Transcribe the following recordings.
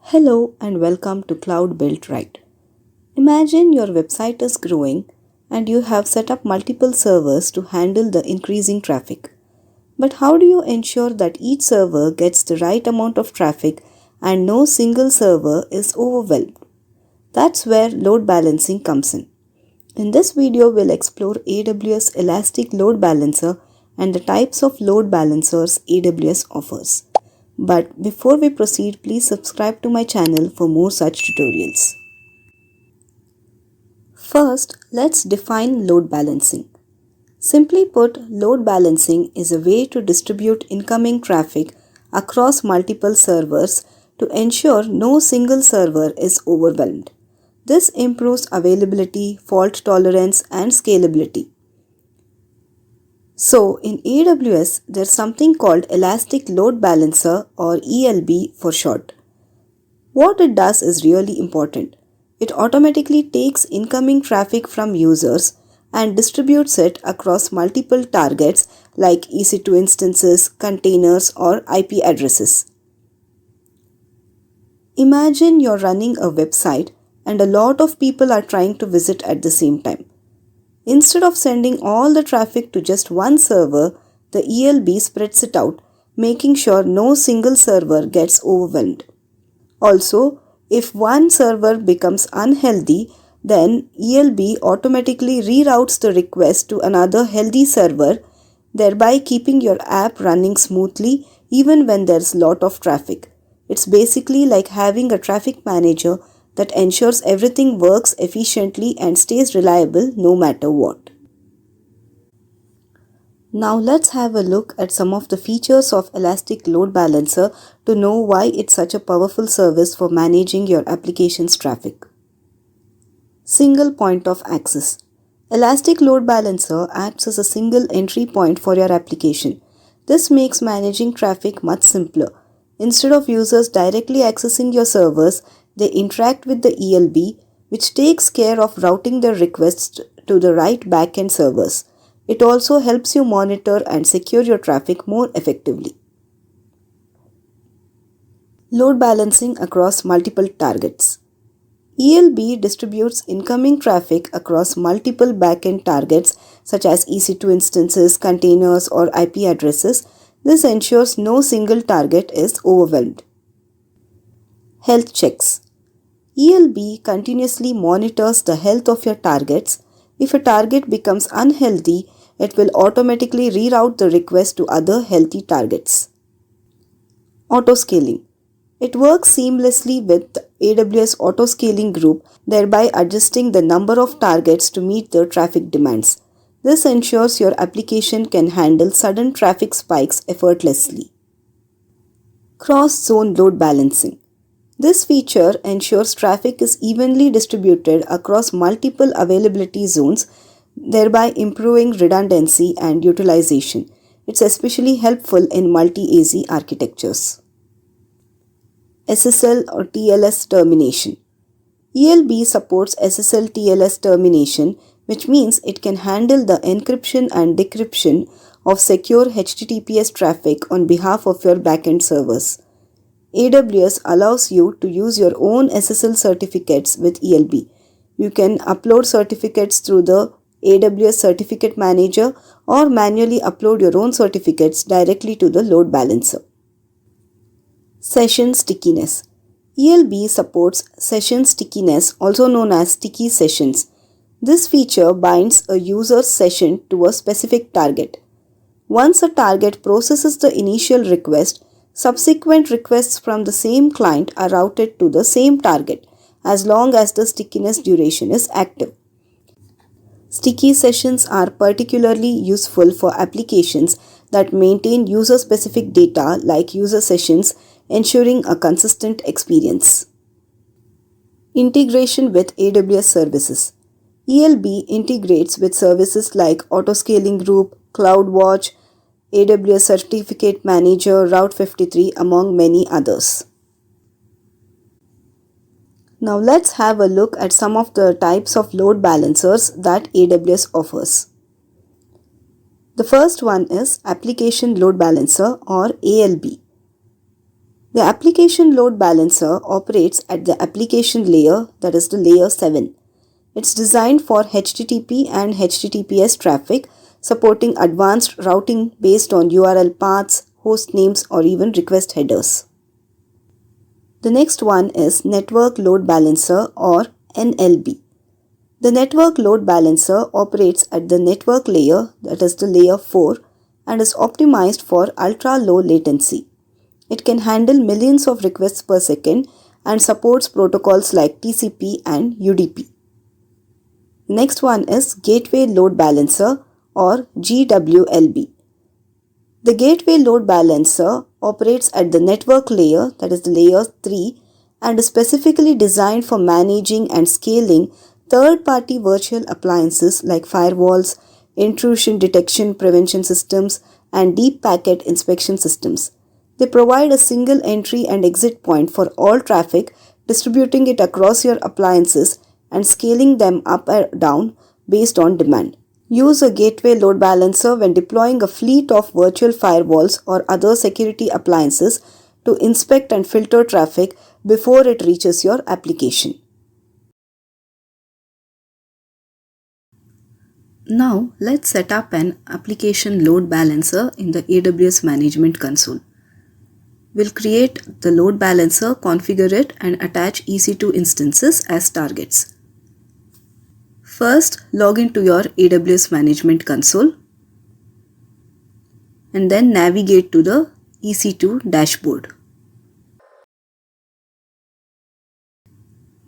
Hello and welcome to Cloud Built Right. Imagine your website is growing and you have set up multiple servers to handle the increasing traffic. But how do you ensure that each server gets the right amount of traffic and no single server is overwhelmed? That's where load balancing comes in. In this video, we'll explore AWS Elastic Load Balancer and the types of load balancers AWS offers. But before we proceed, please subscribe to my channel for more such tutorials. First, let's define load balancing. Simply put, load balancing is a way to distribute incoming traffic across multiple servers to ensure no single server is overwhelmed. This improves availability, fault tolerance, and scalability. So, in AWS, there's something called Elastic Load Balancer or ELB for short. What it does is really important. It automatically takes incoming traffic from users and distributes it across multiple targets like EC2 instances, containers, or IP addresses. Imagine you're running a website and a lot of people are trying to visit at the same time. Instead of sending all the traffic to just one server, the ELB spreads it out, making sure no single server gets overwhelmed. Also, if one server becomes unhealthy, then ELB automatically reroutes the request to another healthy server, thereby keeping your app running smoothly even when there's a lot of traffic. It's basically like having a traffic manager that ensures everything works efficiently and stays reliable no matter what. Now let's have a look at some of the features of Elastic Load Balancer to know why it's such a powerful service for managing your application's traffic. Single point of access. Elastic Load Balancer acts as a single entry point for your application. This makes managing traffic much simpler. Instead of users directly accessing your servers, they interact with the ELB, which takes care of routing their requests to the right backend servers. It also helps you monitor and secure your traffic more effectively. Load balancing across multiple targets. ELB distributes incoming traffic across multiple backend targets such as EC2 instances, containers, or IP addresses. This ensures no single target is overwhelmed. Health checks. ELB continuously monitors the health of your targets. If a target becomes unhealthy, it will automatically reroute the request to other healthy targets. Autoscaling. It works seamlessly with the AWS Autoscaling group, thereby adjusting the number of targets to meet the traffic demands. This ensures your application can handle sudden traffic spikes effortlessly. Cross-zone load balancing. This feature ensures traffic is evenly distributed across multiple availability zones, thereby improving redundancy and utilization. It's especially helpful in multi-AZ architectures. SSL or TLS termination. ELB supports SSL TLS termination, which means it can handle the encryption and decryption of secure HTTPS traffic on behalf of your backend servers. AWS allows you to use your own SSL certificates with ELB. You can upload certificates through the AWS Certificate Manager or manually upload your own certificates directly to the load balancer. Session stickiness. ELB supports session stickiness, also known as sticky sessions. This feature binds a user's session to a specific target. Once a target processes the initial request, subsequent requests from the same client are routed to the same target as long as the stickiness duration is active. Sticky sessions are particularly useful for applications that maintain user-specific data like user sessions, ensuring a consistent experience. Integration with AWS services. ELB integrates with services like Autoscaling Group, CloudWatch, AWS Certificate Manager, Route 53, among many others. Now let's have a look at some of the types of load balancers that AWS offers. The first one is Application Load Balancer or ALB. The application load balancer operates at the application layer, that is the layer 7. It's designed for HTTP and HTTPS traffic, supporting advanced routing based on URL paths, host names, or even request headers. The next one is Network Load Balancer or NLB. The Network Load Balancer operates at the network layer, that is the layer 4, and is optimized for ultra-low latency. It can handle millions of requests per second and supports protocols like TCP and UDP. Next one is Gateway Load Balancer or GWLB. The Gateway Load Balancer operates at the network layer, that is the layer 3, and is specifically designed for managing and scaling third-party virtual appliances like firewalls, intrusion detection prevention systems, and deep packet inspection systems. They provide a single entry and exit point for all traffic, distributing it across your appliances and scaling them up or down based on demand. Use a gateway load balancer when deploying a fleet of virtual firewalls or other security appliances to inspect and filter traffic before it reaches your application. Now let's set up an application load balancer in the AWS Management Console. We'll create the load balancer, configure it, and attach EC2 instances as targets. First, log into your AWS Management Console and then navigate to the EC2 dashboard.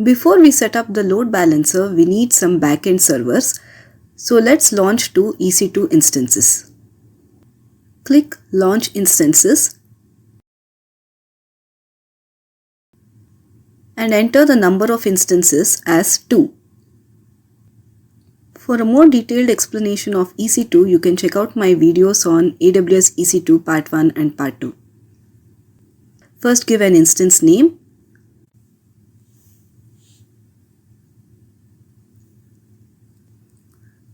Before we set up the load balancer, we need some backend servers. So let's launch two EC2 instances. Click Launch Instances and enter the number of instances as 2. For a more detailed explanation of EC2, you can check out my videos on AWS EC2 Part 1 and Part 2. First, give an instance name.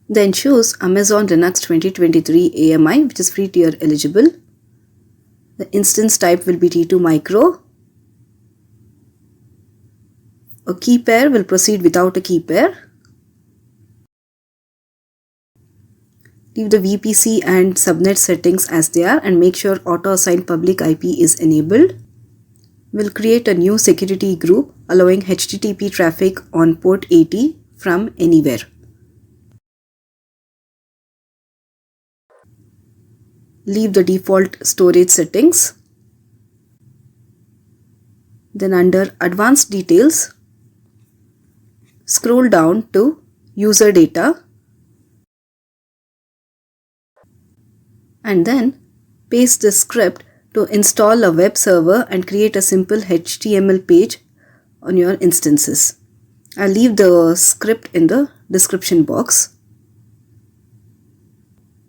Then choose Amazon Linux 2023 AMI, which is free tier eligible. The instance type will be T2 Micro. A key pair will proceed without a key pair. Leave the VPC and subnet settings as they are and make sure auto assign public IP is enabled. We'll create a new security group allowing HTTP traffic on port 80 from anywhere. Leave the default storage settings. Then under Advanced Details, scroll down to User Data and then paste the script to install a web server and create a simple HTML page on your instances. I'll leave the script in the description box.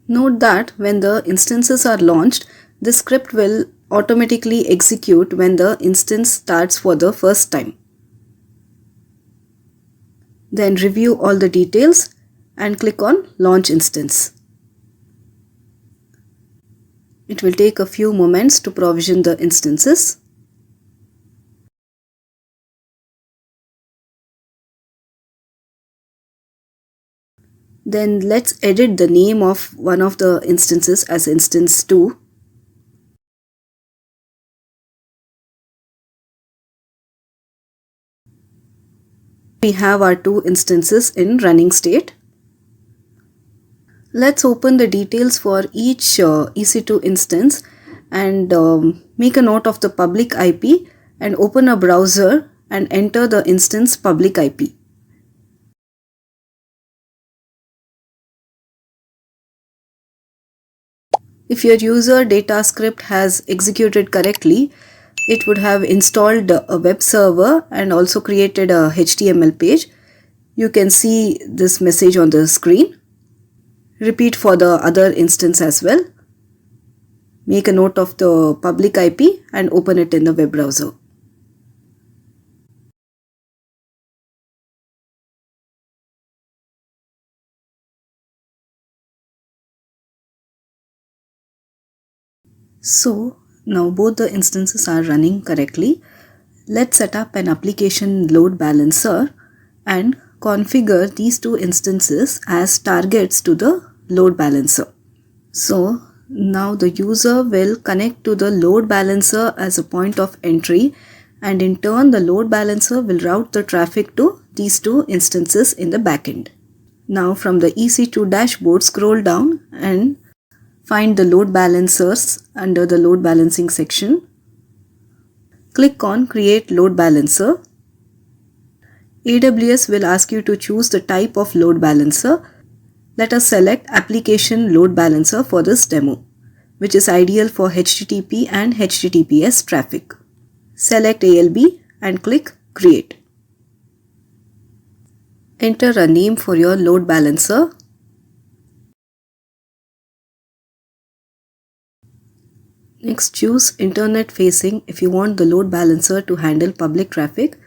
Note that when the instances are launched, the script will automatically execute when the instance starts for the first time. Then review all the details and click on Launch Instance. It will take a few moments to provision the instances. Then let's edit the name of one of the instances as instance 2. We have our two instances in running state. Let's open the details for each EC2 instance and make a note of the public IP and open a browser and enter the instance public IP. If your user data script has executed correctly, it would have installed a web server and also created a HTML page. You can see this message on the screen. Repeat for the other instance as well. Make a note of the public IP and open it in the web browser. So Now both the instances are running correctly. Let's set up an application load balancer and configure these two instances as targets to the load balancer. So now the user will connect to the load balancer as a point of entry, and in turn the load balancer will route the traffic to these two instances in the backend. Now from the EC2 dashboard, scroll down and find the load balancers under the load balancing section. Click on Create Load Balancer. AWS will ask you to choose the type of load balancer. Let us select Application Load Balancer for this demo, which is ideal for HTTP and HTTPS traffic. Select ALB and click Create. Enter a name for your load balancer. Next, choose internet facing if you want the load balancer to handle public traffic,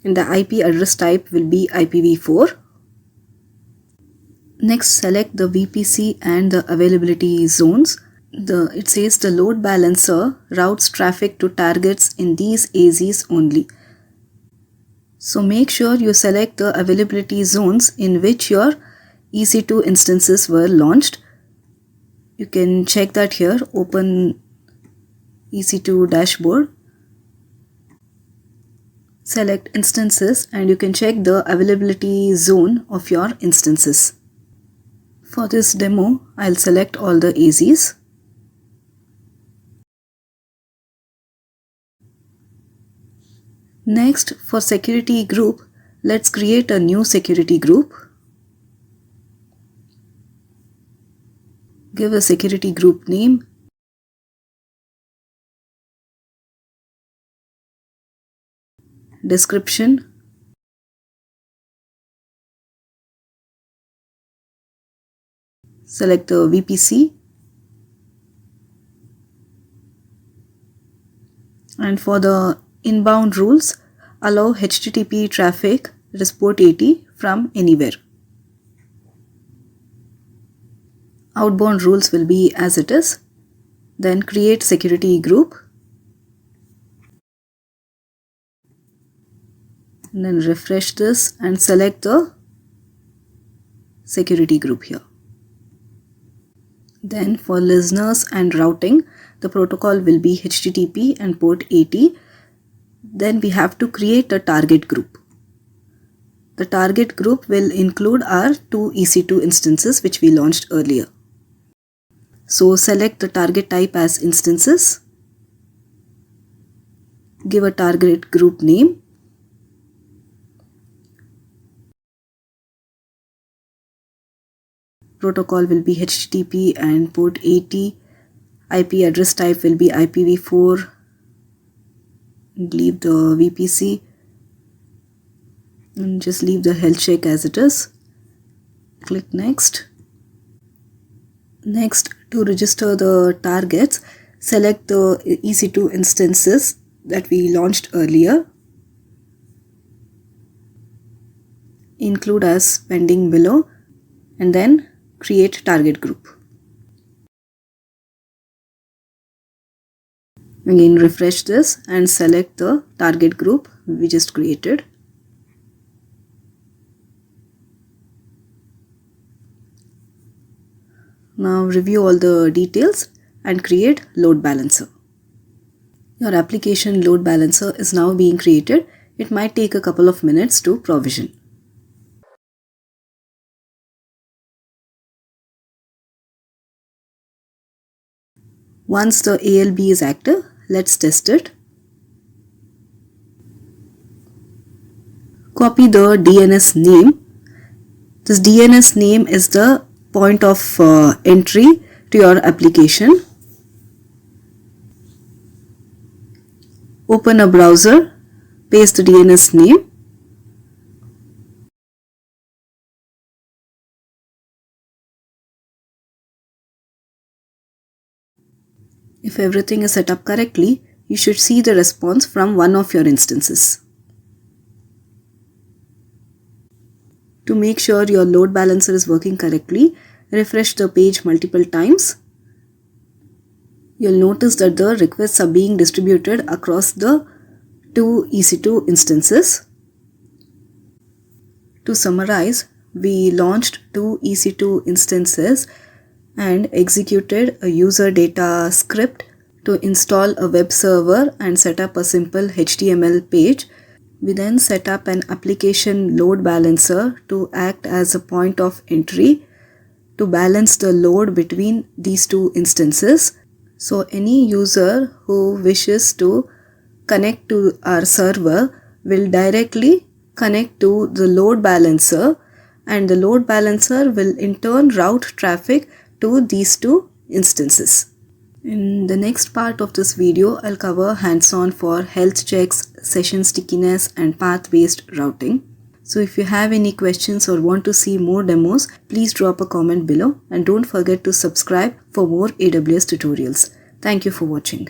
and the IP address type will be IPv4. Next, select the VPC and the availability zones. It says the load balancer routes traffic to targets in these AZs only. So make sure you select the availability zones in which your EC2 instances were launched. You can check that here. Open EC2 dashboard. Select instances and you can check the availability zone of your instances. For this demo, I'll select all the AZs. Next, for security group, let's create a new security group. Give a security group name. Description. Select the VPC. And for the inbound rules, allow HTTP traffic, that is port 80, from anywhere. Outbound rules will be as it is. Then create security group. And then refresh this and select the security group here. Then for listeners and routing, the protocol will be HTTP and port 80. Then we have to create a target group. The target group will include our two EC2 instances which we launched earlier. So select the target type as instances. Give a target group name. Protocol will be HTTP and port 80. IP address type will be IPv4. Leave the VPC and just leave the health check as it is. Click next. Next, to register the targets, select the EC2 instances that we launched earlier. Include as pending below and then create target group. Again, refresh this and select the target group we just created. Now review all the details and create load balancer. Your application load balancer is now being created. It might take a couple of minutes to provision. Once the ALB is active, let's test it. Copy the DNS name. This DNS name is the point of entry to your application. Open a browser, paste the DNS name. If everything is set up correctly, you should see the response from one of your instances. To make sure your load balancer is working correctly, refresh the page multiple times. you'll notice that the requests are being distributed across the two EC2 instances. To summarize, we launched two EC2 instances and executed a user data script to install a web server and set up a simple HTML page. We then set up an application load balancer to act as a point of entry to balance the load between these two instances. So any user who wishes to connect to our server will directly connect to the load balancer, and the load balancer will in turn route traffic to these two instances. In the next part of this video, I'll cover hands-on for health checks, session stickiness, and path-based routing. So if you have any questions or want to see more demos, please drop a comment below and don't forget to subscribe for more AWS tutorials. Thank you for watching.